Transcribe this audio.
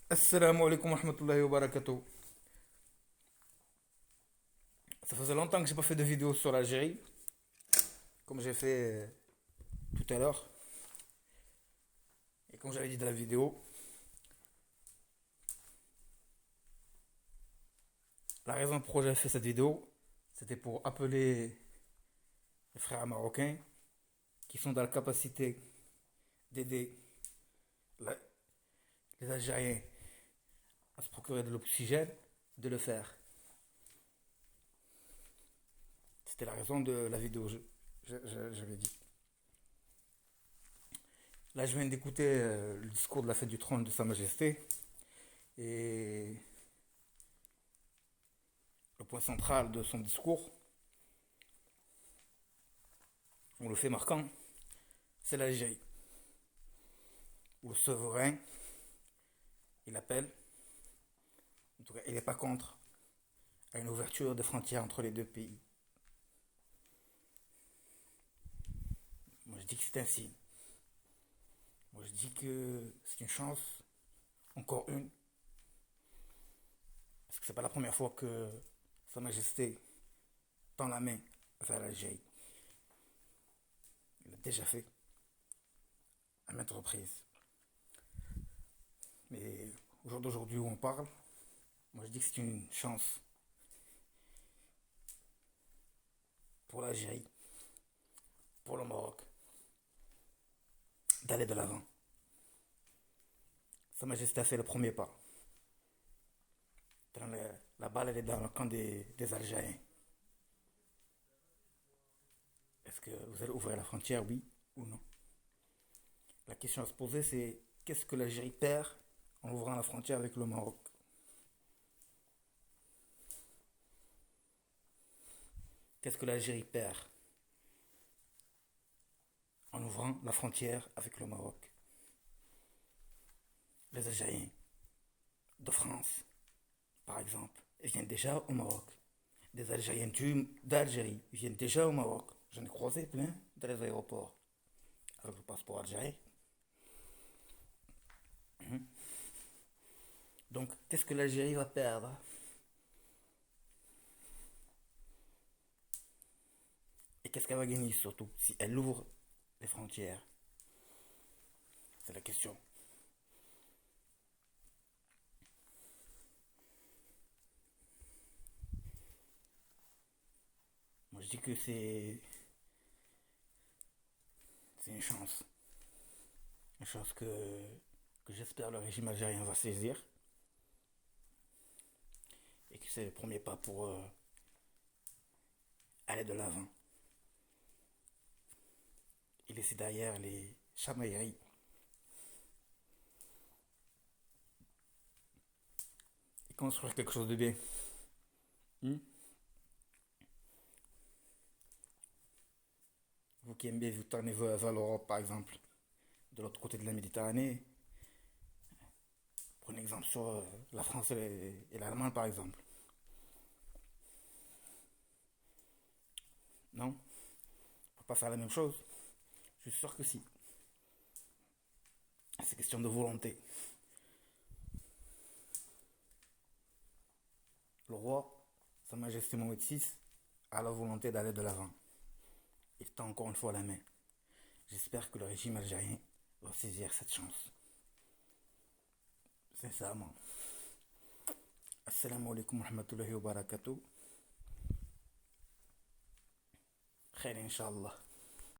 Assalamu alaikum wa rahmatullahi wa barakatuh. Ça faisait longtemps que j'ai pas fait de vidéo sur l'Algérie, comme j'ai fait tout à l'heure. Et comme j'avais dit dans la vidéo, la raison pour laquelle j'ai fait cette vidéo, c'était pour appeler les frères marocains qui sont dans la capacité d'aider la- les Algériens à se procurer de l'oxygène, de le faire. C'était la raison de la vidéo, j'avais dit. Là, je viens d'écouter le discours de la fête du trône de Sa Majesté. Et le point central de son discours, ou le fait marquant, c'est l'Algérie. Où le souverain, il appelle, en tout cas, il n'est pas contre, à une ouverture des frontières entre les deux pays. Moi, je dis que c'est un signe. Moi, je dis que c'est une chance, encore une, parce que c'est pas la première fois que Sa Majesté tend la main vers l'Algérie. Il l'a déjà fait à maintes reprises. Mais au jour d'aujourd'hui où on parle, moi je dis que c'est une chance pour l'Algérie, pour le Maroc, d'aller de l'avant. Sa Majesté a fait le premier pas. La balle elle est dans le camp des Algériens. Est-ce que vous allez ouvrir la frontière, oui ou non? La question à se poser, c'est qu'est-ce que l'Algérie perd en ouvrant la frontière avec le Maroc? Qu'est-ce que l'Algérie perd en ouvrant la frontière avec le Maroc? Les Algériens de France, par exemple, ils viennent déjà au Maroc. Des Algériens d'Algérie viennent déjà au Maroc. J'en ai croisé plein dans les aéroports avec le passeport algérien. Donc, qu'est-ce que l'Algérie va perdre? Et qu'est-ce qu'elle va gagner surtout si elle ouvre les frontières? C'est la question. Moi, je dis que c'est une chance. Une chance que j'espère le régime algérien va saisir. Et que c'est le premier pas pour aller de l'avant. Et laisser derrière les chamailleries. Et construire quelque chose de bien. Hmm? Vous qui aimez vous tourner vers l'Europe, par exemple, de l'autre côté de la Méditerranée, prenez exemple sur la France et l'Allemagne, par exemple. Non? On ne peut pas faire la même chose? Je suis sûr que si. C'est question de volonté. Le roi, Sa Majesté Mohamed VI, a la volonté d'aller de l'avant. Il tend encore une fois la main. J'espère que le régime algérien va saisir cette chance. Sincèrement. Assalamu alaikum wa rahmatullahi wa barakatuh. Khair, Inch'Allah.